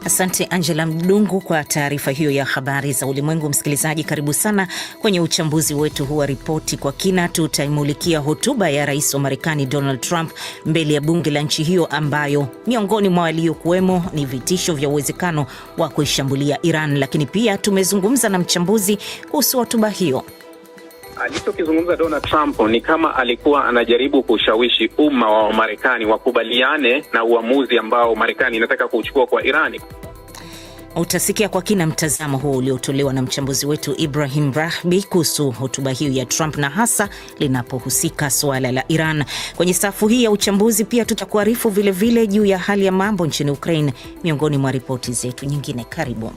Asante Angela Mdungu kwa taarifa hiyo ya habari za ulimwengu. Msikilizaji, karibu sana kwenye uchambuzi wetu huu wa ripoti kwa kina. Tutaimulikia hotuba ya rais wa Marekani Donald Trump mbele ya bunge la nchi hiyo, ambayo miongoni mwa waliokuwemo ni vitisho vya uwezekano wa kuishambulia Iran. Lakini pia tumezungumza na mchambuzi kuhusu hotuba hiyo. Alichokizungumza Donald Trump ni kama alikuwa anajaribu kushawishi umma wa Marekani wakubaliane na uamuzi ambao Marekani inataka kuchukua kwa Irani. Utasikia kwa kina mtazamo huo uliotolewa na mchambuzi wetu Ibrahim Rahbi kuhusu hotuba hiyo ya Trump, na hasa linapohusika suala la Iran. Kwenye safu hii ya uchambuzi pia tutakuarifu vile vile juu ya hali ya mambo nchini Ukraine, miongoni mwa ripoti zetu nyingine. Karibu.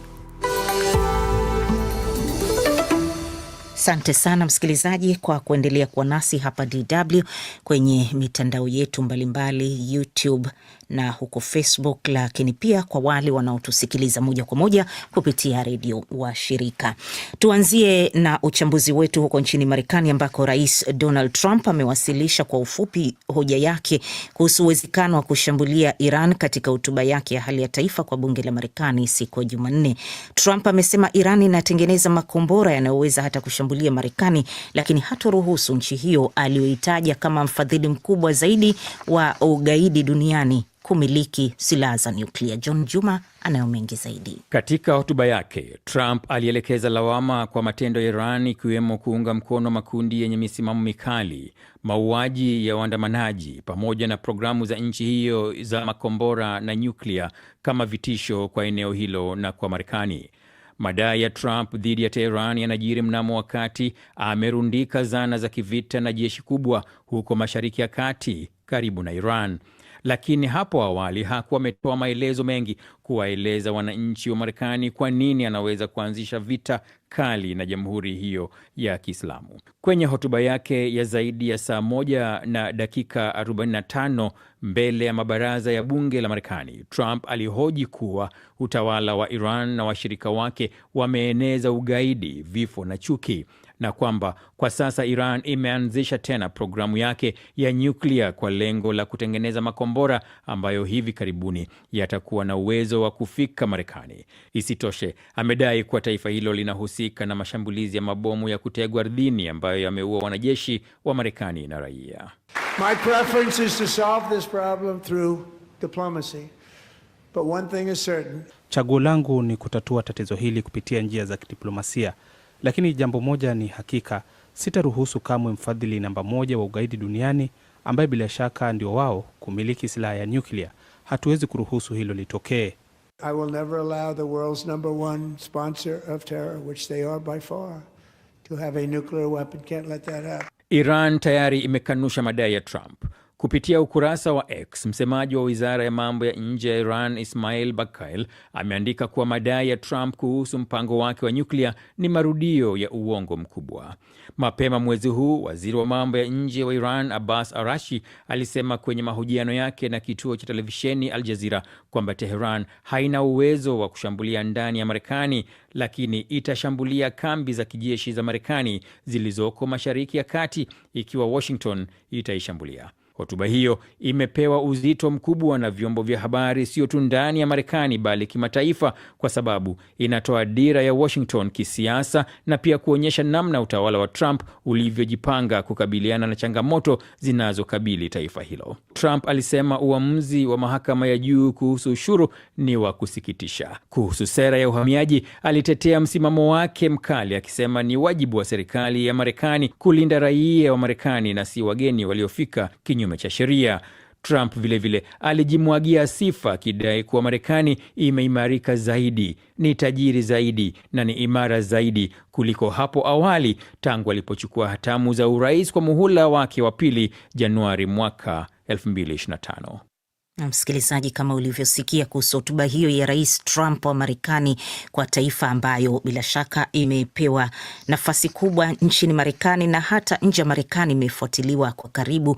Asante sana msikilizaji kwa kuendelea kuwa nasi hapa DW kwenye mitandao yetu mbalimbali, YouTube na huko Facebook, lakini pia kwa wale wanaotusikiliza moja kwa moja kupitia redio wa shirika. Tuanzie na uchambuzi wetu huko nchini Marekani, ambako Rais Donald Trump amewasilisha kwa ufupi hoja yake kuhusu uwezekano wa kushambulia Iran katika hotuba yake ya hali ya taifa kwa bunge la Marekani siku ya Jumanne. Trump amesema Iran inatengeneza makombora yanayoweza hata kushambulia Marekani, lakini hatoruhusu nchi hiyo aliyoitaja kama mfadhili mkubwa zaidi wa ugaidi duniani kumiliki silaha za nyuklia. John Juma anayo mengi zaidi. Katika hotuba yake, Trump alielekeza lawama kwa matendo ya Iran, ikiwemo kuunga mkono makundi yenye misimamo mikali, mauaji ya waandamanaji, pamoja na programu za nchi hiyo za makombora na nyuklia kama vitisho kwa eneo hilo na kwa Marekani. Madai ya Trump dhidi ya Tehran yanajiri mnamo wakati amerundika zana za kivita na jeshi kubwa huko Mashariki ya Kati karibu na Iran. Lakini hapo awali hakuwa ametoa maelezo mengi kuwaeleza wananchi wa Marekani kwa nini anaweza kuanzisha vita kali na jamhuri hiyo ya Kiislamu. Kwenye hotuba yake ya zaidi ya saa 1 na dakika 45 mbele ya mabaraza ya bunge la Marekani, Trump alihoji kuwa utawala wa Iran na washirika wake wameeneza ugaidi, vifo na chuki, na kwamba kwa sasa Iran imeanzisha tena programu yake ya nyuklia kwa lengo la kutengeneza makombora ambayo hivi karibuni yatakuwa na uwezo wa kufika Marekani. Isitoshe, amedai kuwa taifa hilo linahusika na mashambulizi ya mabomu ya kutegwa ardhini ambayo yameua wanajeshi wa Marekani na raia. My preference is to solve this problem through diplomacy. But one thing is certain. Chaguo langu ni kutatua tatizo hili kupitia njia za kidiplomasia. Lakini jambo moja ni hakika, sitaruhusu kamwe mfadhili namba 1 wa ugaidi duniani, ambaye bila shaka ndio wao, kumiliki silaha ya nyuklia. Hatuwezi kuruhusu hilo litokee. I will never allow the world's number 1 sponsor of terror, which they are by far, to have a nuclear weapon. Can't let that happen. Iran tayari imekanusha madai ya Trump. Kupitia ukurasa wa X, msemaji wa wizara ya mambo ya nje ya Iran Ismail Bakail ameandika kuwa madai ya Trump kuhusu mpango wake wa nyuklia ni marudio ya uongo mkubwa. Mapema mwezi huu, waziri wa mambo ya nje wa Iran Abbas Araghchi alisema kwenye mahojiano yake na kituo cha televisheni Al Jazeera kwamba Tehran haina uwezo wa kushambulia ndani ya Marekani, lakini itashambulia kambi za kijeshi za Marekani zilizoko Mashariki ya Kati ikiwa Washington itaishambulia. Hotuba hiyo imepewa uzito mkubwa na vyombo vya habari, sio tu ndani ya Marekani bali kimataifa, kwa sababu inatoa dira ya Washington kisiasa na pia kuonyesha namna utawala wa Trump ulivyojipanga kukabiliana na changamoto zinazokabili taifa hilo. Trump alisema uamuzi wa mahakama ya juu kuhusu ushuru ni wa kusikitisha. Kuhusu sera ya uhamiaji, alitetea msimamo wake mkali, akisema ni wajibu wa serikali ya Marekani kulinda raia wa Marekani na si wageni waliofika kinyume cha sheria. Trump vilevile alijimwagia sifa, akidai kuwa Marekani imeimarika zaidi, ni tajiri zaidi na ni imara zaidi kuliko hapo awali tangu alipochukua hatamu za urais kwa muhula wake wa pili Januari mwaka 2025. Msikilizaji, kama ulivyosikia kuhusu hotuba hiyo ya Rais Trump wa Marekani kwa taifa ambayo bila shaka imepewa nafasi kubwa nchini Marekani na hata nje ya Marekani imefuatiliwa kwa karibu.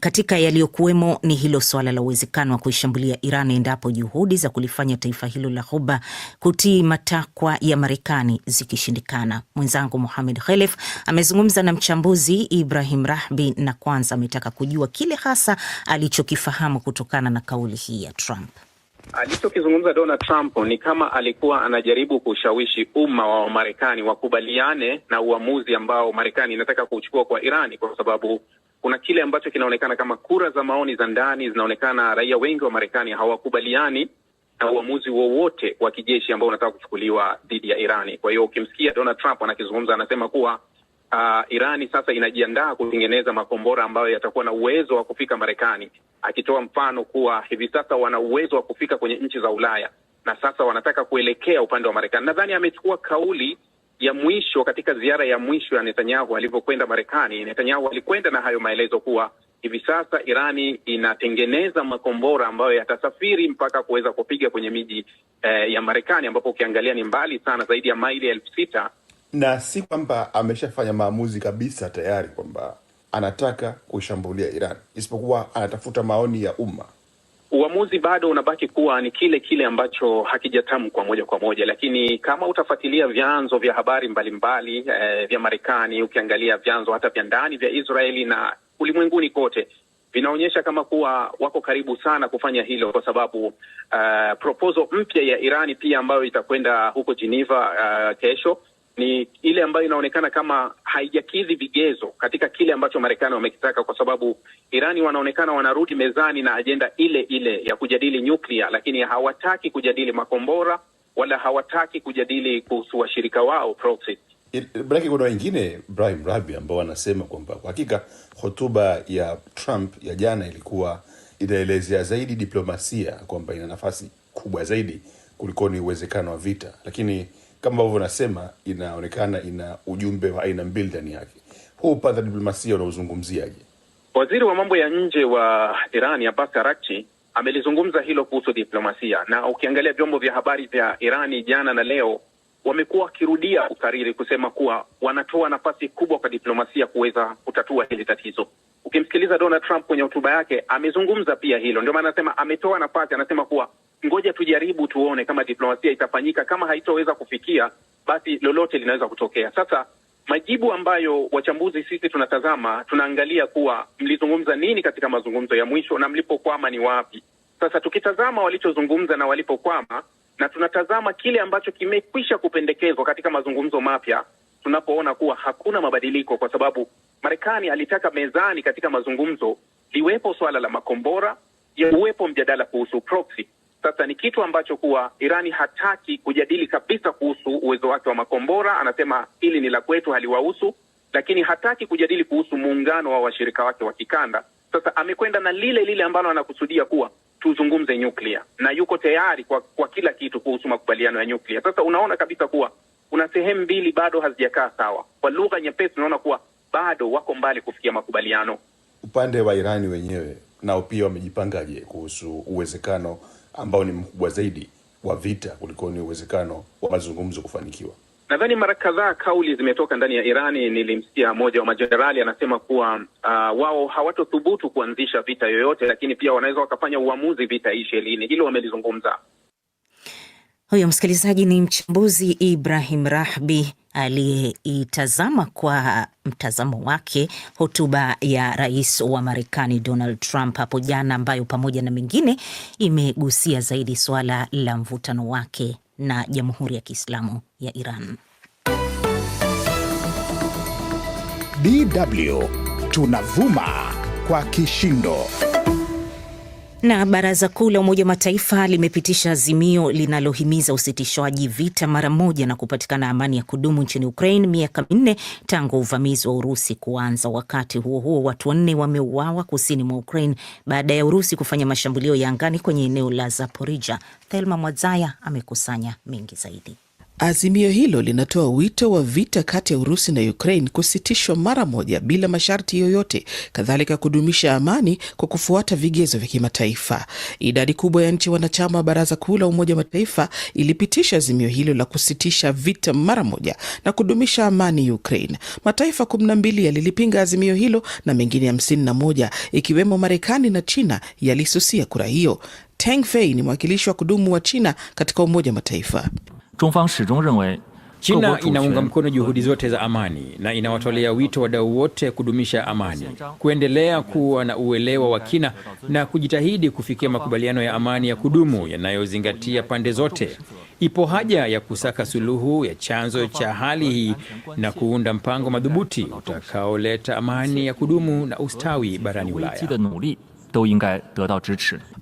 Katika yaliyokuwemo ni hilo swala la uwezekano wa kuishambulia Iran endapo juhudi za kulifanya taifa hilo la Ghuba kutii matakwa ya Marekani zikishindikana. Mwenzangu Mohamed Khelef amezungumza na mchambuzi Ibrahim Rahbi, na kwanza ametaka kujua kile hasa alichokifahamu kutokana na kauli hii ya Trump. Alichokizungumza Donald Trump ni kama alikuwa anajaribu kushawishi umma wa Marekani wakubaliane na uamuzi ambao Marekani inataka kuchukua kwa Irani, kwa sababu kuna kile ambacho kinaonekana kama kura za maoni za ndani zinaonekana raia wengi wa Marekani hawakubaliani na uamuzi wowote wa kijeshi ambao unataka kuchukuliwa dhidi ya Irani. Kwa hiyo ukimsikia Donald Trump anakizungumza, anasema kuwa Irani sasa inajiandaa kutengeneza makombora ambayo yatakuwa na uwezo wa kufika Marekani, akitoa mfano kuwa hivi sasa wana uwezo wa kufika kwenye nchi za Ulaya na sasa wanataka kuelekea upande wa Marekani. Nadhani amechukua kauli ya mwisho katika ziara ya mwisho ya Netanyahu alivyokwenda Marekani. Netanyahu alikwenda na hayo maelezo kuwa hivi sasa Irani inatengeneza makombora ambayo yatasafiri mpaka kuweza kupiga kwenye miji ya Marekani, ambapo ukiangalia ni mbali sana, zaidi ya maili 6,000. Na si kwamba ameshafanya maamuzi kabisa tayari kwamba anataka kushambulia Iran, isipokuwa anatafuta maoni ya umma. Uamuzi bado unabaki kuwa ni kile ambacho hakijatamkwa moja kwa moja, lakini kama utafuatilia vyanzo vya habari mbalimbali vya Marekani, ukiangalia vyanzo hata vya ndani vya Israeli na ulimwenguni kote, vinaonyesha kama kuwa wako karibu sana kufanya hilo, kwa sababu proposal mpya ya Irani pia ambayo itakwenda huko Geneva kesho ni ile ambayo inaonekana kama haijakidhi vigezo katika kile ambacho Marekani wamekitaka, kwa sababu Irani wanaonekana wanarudi mezani na ajenda ile ya kujadili nyuklia, lakini hawataki kujadili makombora wala hawataki kujadili kuhusu washirika wao proxy. Braki, kuna wengine Ibrahim Rabi ambao wanasema kwamba kwa hakika hotuba ya Trump ya jana ilikuwa inaelezea zaidi diplomasia, kwamba ina nafasi kubwa zaidi kuliko ni uwezekano wa vita, lakini kama ambavyo nasema inaonekana ina ujumbe wa aina mbili ndani yake. Huu upande wa diplomasia unaozungumziaje? Waziri wa mambo ya nje wa Irani Abbas Araghchi amelizungumza hilo kuhusu diplomasia, na ukiangalia vyombo vya habari vya Irani jana na leo wamekuwa wakirudia kukariri kusema kuwa wanatoa nafasi kubwa kwa diplomasia kuweza kutatua hili tatizo. Ukimsikiliza Donald Trump kwenye hotuba yake amezungumza pia hilo, ndio maana anasema ametoa nafasi, anasema kuwa ngoja tujaribu tuone kama diplomasia itafanyika, kama haitoweza kufikia basi lolote linaweza kutokea. Sasa majibu ambayo wachambuzi sisi tunatazama, tunaangalia kuwa mlizungumza nini katika mazungumzo ya mwisho na mlipokwama ni wapi. Sasa tukitazama walichozungumza na walipokwama, na tunatazama kile ambacho kimekwisha kupendekezwa katika mazungumzo mapya, tunapoona kuwa hakuna mabadiliko, kwa sababu Marekani alitaka mezani katika mazungumzo liwepo swala la makombora, uwepo mjadala kuhusu proxy. Sasa ni kitu ambacho kuwa Irani hataki kujadili kabisa kuhusu uwezo wake wa makombora, anasema hili ni la kwetu, haliwahusu, lakini hataki kujadili kuhusu muungano wa washirika wake wa kikanda. Sasa amekwenda na lile ambalo anakusudia kuwa tuzungumze nyuklia, na yuko tayari kwa kila kitu kuhusu makubaliano ya nyuklia. Sasa unaona kabisa kuwa kuna sehemu mbili bado hazijakaa sawa. Kwa lugha nyepesi unaona kuwa bado wako mbali kufikia makubaliano. Upande wa Irani wenyewe nao pia wamejipangaje kuhusu uwezekano ambao ni mkubwa zaidi wa vita kuliko ni uwezekano wa mazungumzo kufanikiwa? Nadhani mara kadhaa kauli zimetoka ndani ya Irani. Nilimsikia mmoja wa majenerali anasema kuwa wao hawatothubutu kuanzisha vita yoyote, lakini pia wanaweza wakafanya uamuzi vita ishe lini. Hilo wamelizungumza. Huyo msikilizaji ni mchambuzi Ibrahim Rahbi aliyeitazama kwa mtazamo wake hotuba ya rais wa Marekani Donald Trump hapo jana, ambayo pamoja na mengine imegusia zaidi suala la mvutano wake na Jamhuri ya Kiislamu ya Iran. DW tunavuma kwa kishindo. Na Baraza Kuu la Umoja wa Mataifa limepitisha azimio linalohimiza usitishwaji vita mara moja na kupatikana amani ya kudumu nchini Ukraine, miaka 4 tangu uvamizi wa Urusi kuanza. Wakati huo huo, watu 4 wameuawa kusini mwa Ukraine baada ya Urusi kufanya mashambulio ya angani kwenye eneo la Zaporizhia. Thelma Mwadzaya amekusanya mengi zaidi. Azimio hilo linatoa wito wa vita kati ya Urusi na Ukraine kusitishwa mara moja bila masharti yoyote, kadhalika kudumisha amani kwa kufuata vigezo vya kimataifa. Idadi kubwa ya nchi wanachama wa Baraza Kuu la Umoja wa Mataifa ilipitisha azimio hilo la kusitisha vita mara moja na kudumisha amani Ukraine. Mataifa 12 yalilipinga azimio hilo na mengine 51 ikiwemo Marekani na China yalisusia kura hiyo. Teng Fei ni mwakilishi wa kudumu wa China katika Umoja wa Mataifa. China inaunga mkono juhudi zote za amani na inawatolea wito wadau wote kudumisha amani, kuendelea kuwa na uelewa wa kina na kujitahidi kufikia makubaliano ya amani ya kudumu yanayozingatia pande zote. Ipo haja ya kusaka suluhu ya chanzo cha hali hii na kuunda mpango madhubuti utakaoleta amani ya kudumu na ustawi barani Ulaya.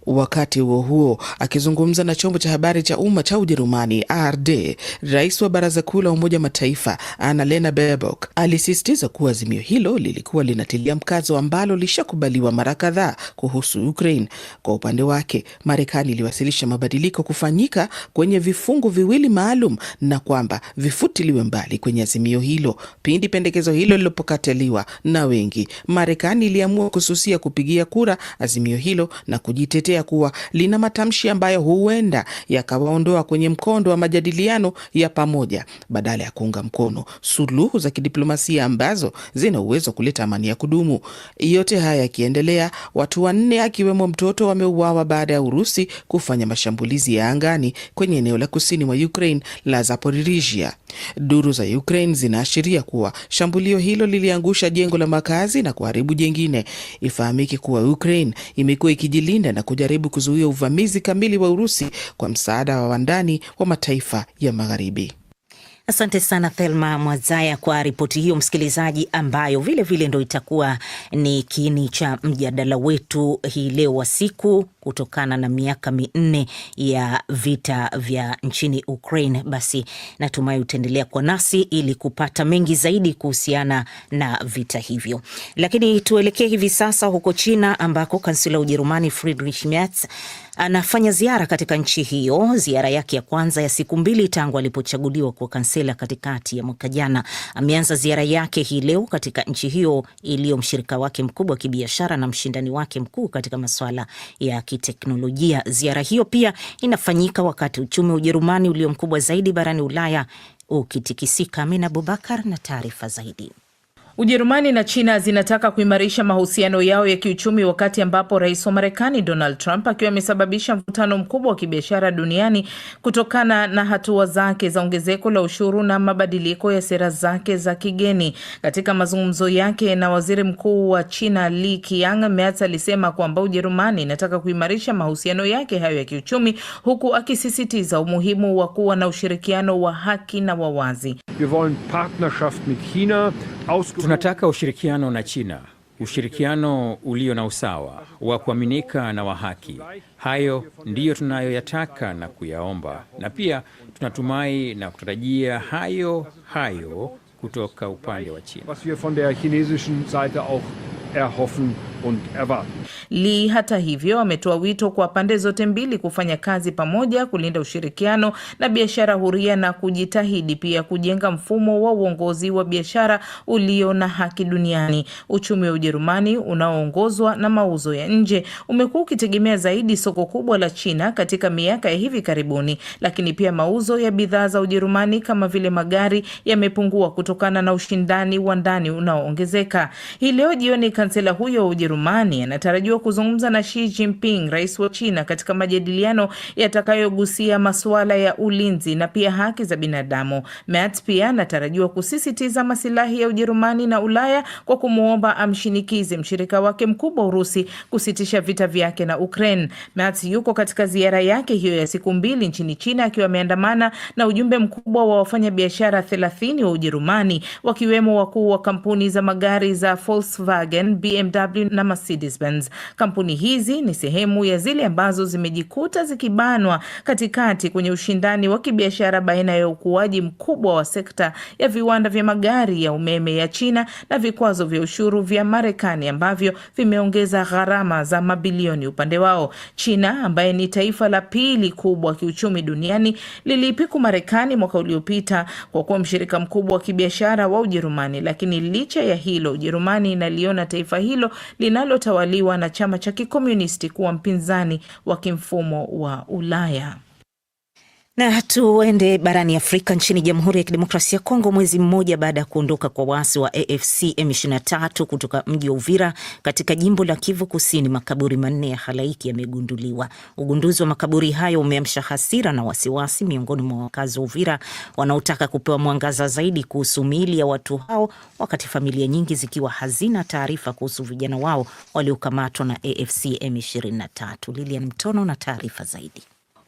Wakati huo huo, akizungumza na chombo cha habari cha umma cha Ujerumani ARD, rais wa Baraza Kuu la Umoja Mataifa Annalena Baerbock alisisitiza kuwa azimio hilo lilikuwa linatilia mkazo ambalo lishakubaliwa mara kadhaa kuhusu Ukraine. Kwa upande wake, Marekani iliwasilisha mabadiliko kufanyika kwenye vifungu viwili maalum na kwamba vifutiliwe mbali kwenye azimio hilo. Pindi pendekezo hilo lilipokataliwa na wengi, Marekani iliamua kususia kupigia kura azimio hilo na kujitetea kuwa lina matamshi ambayo huenda yakawaondoa kwenye mkondo wa majadiliano ya pamoja badala ya kuunga mkono suluhu za kidiplomasia ambazo zina uwezo kuleta amani ya kudumu. Yote haya yakiendelea, watu 4 akiwemo mtoto wameuawa baada ya Urusi kufanya mashambulizi ya angani kwenye eneo la kusini mwa Ukraine la Zaporizhia. Duru za Ukraine zinaashiria kuwa shambulio hilo liliangusha jengo la makazi na kuharibu jengine. Ifahamike kuwa Ukraine imekuwa ikijilinda na kujaribu kuzuia uvamizi kamili wa Urusi kwa msaada wa ndani wa mataifa ya Magharibi. Asante sana Thelma Mwazaya kwa ripoti hiyo, msikilizaji, ambayo vile ndo itakuwa ni kiini cha mjadala wetu hii leo wa siku, kutokana na miaka 4 ya vita vya nchini Ukraine. Basi natumai utaendelea kwa nasi ili kupata mengi zaidi kuhusiana na vita hivyo. Lakini tuelekee hivi sasa huko China, ambako kansela wa Ujerumani Friedrich Merz anafanya ziara katika nchi hiyo, ziara yake ya kwanza ya siku 2 tangu alipochaguliwa kwa kansela katikati ya mwaka jana. Ameanza ziara yake hii leo katika nchi hiyo iliyo mshirika wake mkubwa wa kibiashara na mshindani wake mkuu katika masuala ya kiteknolojia. Ziara hiyo pia inafanyika wakati uchumi wa Ujerumani ulio mkubwa zaidi barani Ulaya ukitikisika. Amina Abubakar na taarifa zaidi. Ujerumani na China zinataka kuimarisha mahusiano yao ya kiuchumi wakati ambapo rais wa Marekani Donald Trump akiwa amesababisha mvutano mkubwa wa kibiashara duniani kutokana na hatua zake za ongezeko la ushuru na mabadiliko ya sera zake za kigeni. Katika mazungumzo yake na waziri mkuu wa China Li Qiang, Merz alisema kwamba Ujerumani inataka kuimarisha mahusiano yake hayo ya kiuchumi, huku akisisitiza umuhimu wa kuwa na ushirikiano wa haki na wa wazi. Tunataka ushirikiano na China, ushirikiano ulio na usawa, wa kuaminika na wa haki. Hayo ndiyo tunayoyataka na kuyaomba, na pia tunatumai na kutarajia hayo kutoka upande wa China. Li hata hivyo ametoa wito kwa pande zote mbili kufanya kazi pamoja kulinda ushirikiano na biashara huria na kujitahidi pia kujenga mfumo wa uongozi wa biashara ulio na haki duniani. Uchumi wa Ujerumani unaoongozwa na mauzo ya nje umekuwa ukitegemea zaidi soko kubwa la China katika miaka ya hivi karibuni, lakini pia mauzo ya bidhaa za Ujerumani kama vile magari yamepungua kutokana na ushindani wa ndani unaoongezeka. Hii leo jioni kansela huyo wa Ujerumani anatarajiwa kuzungumza na Xi Jinping, rais wa China, katika majadiliano yatakayogusia masuala ya ulinzi na pia haki za binadamu. Merz pia anatarajiwa kusisitiza masilahi ya Ujerumani na Ulaya kwa kumuomba amshinikize mshirika wake mkubwa Urusi kusitisha vita vyake na Ukraine. Merz yuko katika ziara yake hiyo ya siku 2 nchini China akiwa ameandamana na ujumbe mkubwa wa wafanyabiashara 30 wa Ujerumani, wakiwemo wakuu wa kampuni za magari za Volkswagen, BMW na Mercedes-Benz. Kampuni hizi ni sehemu ya zile ambazo zimejikuta zikibanwa katikati kwenye ushindani wa kibiashara baina ya ukuaji mkubwa wa sekta ya viwanda vya magari ya umeme ya China na vikwazo vya ushuru vya Marekani ambavyo vimeongeza gharama za mabilioni upande wao. China, ambaye ni taifa la pili kubwa kiuchumi duniani, liliipiku Marekani mwaka uliopita kwa kuwa mshirika mkubwa wa kibiashara wa Ujerumani, lakini licha ya hilo Ujerumani inaliona taifa hilo linalotawaliwa na chama cha kikomunisti kuwa mpinzani wa kimfumo wa Ulaya. Na tuende barani Afrika, nchini Jamhuri ya Kidemokrasia ya Kongo. Mwezi mmoja baada ya kuondoka kwa waasi wa AFC M23 kutoka mji wa Uvira katika jimbo la Kivu Kusini, makaburi manne ya halaiki yamegunduliwa. Ugunduzi wa makaburi hayo umeamsha hasira na wasiwasi miongoni mwa wakazi wa Uvira wanaotaka kupewa mwangaza zaidi kuhusu miili ya watu hao, wakati familia nyingi zikiwa hazina taarifa kuhusu vijana wao waliokamatwa na AFC M23. Lilian Mtono na taarifa zaidi.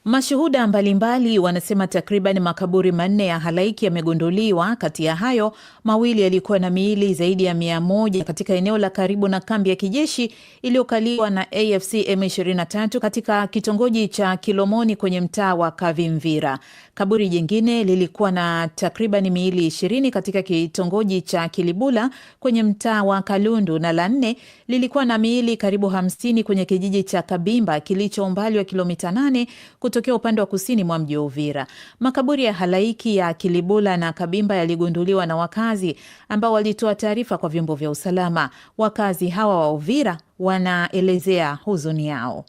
Mashuhuda mbalimbali wanasema takriban makaburi manne ya halaiki yamegunduliwa. Kati ya hayo, mawili yalikuwa na miili zaidi ya 100 katika eneo la karibu na kambi ya kijeshi iliyokaliwa na AFC M23 katika kitongoji cha Kilomoni kwenye mtaa wa Kavimvira. Kaburi jingine lilikuwa na takriban miili 20 katika kitongoji cha Kilibula kwenye mtaa wa Kalundu, na la 4 lilikuwa na miili karibu 50 kwenye kijiji cha Kabimba kilicho umbali wa kilomita 8 kutokea upande wa kusini mwa mji wa Uvira. Makaburi ya halaiki ya Kilibula na Kabimba yaligunduliwa na wakazi ambao walitoa taarifa kwa vyombo vya usalama. Wakazi hawa wa Uvira wanaelezea huzuni yao.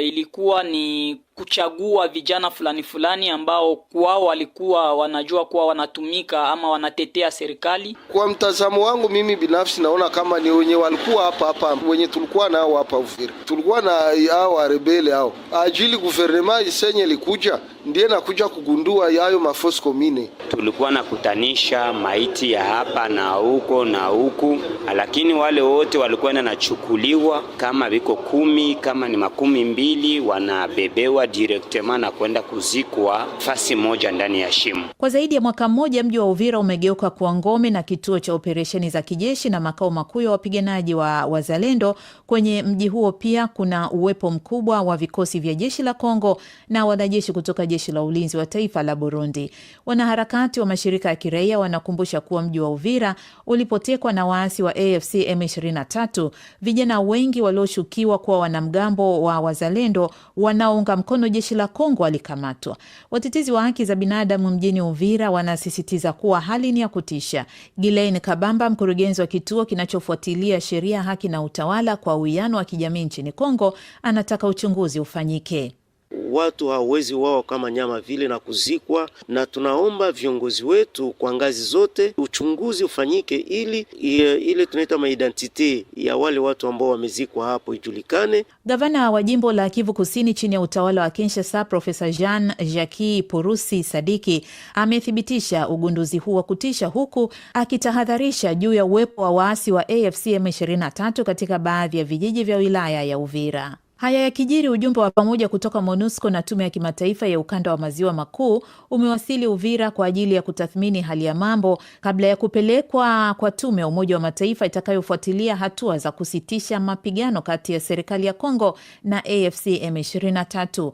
Ilikuwa ni kuchagua vijana fulani ambao kwao walikuwa wanajua kuwa wanatumika ama wanatetea serikali. Kwa mtazamo wangu mimi binafsi naona kama ni wenye walikuwa hapa wenye tulikuwa nao hapa Uvira. Tulikuwa na hao rebeli hao. Ajili guvernema isenye likuja ndiye nakuja kugundua hayo maforce commune. Tulikuwa nakutanisha maiti ya hapa na huko na huku, lakini wale wote walikuwa wanachukuliwa kama viko 10 kama ni 12 wanabebewa directement na kwenda kuzikwa fasi moja ndani ya shimo. Kwa zaidi ya mwaka mmoja mji wa Uvira umegeuka kuwa ngome na kituo cha operesheni za kijeshi na makao makuu ya wapiganaji wa Wazalendo. Kwenye mji huo pia kuna uwepo mkubwa wa vikosi vya jeshi la Kongo na wanajeshi kutoka jeshi la ulinzi wa taifa la Burundi. Wanaharakati wa mashirika ya kiraia wanakumbusha kuwa mji wa Uvira ulipotekwa na waasi wa AFC M23. Vijana wengi walioshukiwa kuwa wanamgambo wa Wazalendo wanaounga mkono jeshi la Kongo walikamatwa. Watetezi wa haki za binadamu mjini Uvira wanasisitiza kuwa hali ni ya kutisha. Gilaine Kabamba, mkurugenzi wa kituo kinachofuatilia sheria, haki na utawala kwa uwiano wa kijamii nchini Kongo, anataka uchunguzi ufanyike. Watu hawezi wao kama nyama vile na kuzikwa, na tunaomba viongozi wetu kwa ngazi zote uchunguzi ufanyike ili ile tunaita maidentite ya wale watu ambao wamezikwa hapo ijulikane. Gavana wa jimbo la Kivu Kusini chini ya utawala wa Kinshasa, Profesa Jean-Jacques Purusi Sadiki, amethibitisha ugunduzi huu wa kutisha, huku akitahadharisha juu ya uwepo wa waasi wa AFC M23 katika baadhi ya vijiji vya wilaya ya Uvira. Haya yakijiri, ujumbe wa pamoja kutoka MONUSCO na tume ya kimataifa ya ukanda wa maziwa makuu umewasili Uvira kwa ajili ya kutathmini hali ya mambo kabla ya kupelekwa kwa tume ya Umoja wa Mataifa itakayofuatilia hatua za kusitisha mapigano kati ya serikali ya Kongo na AFC M23.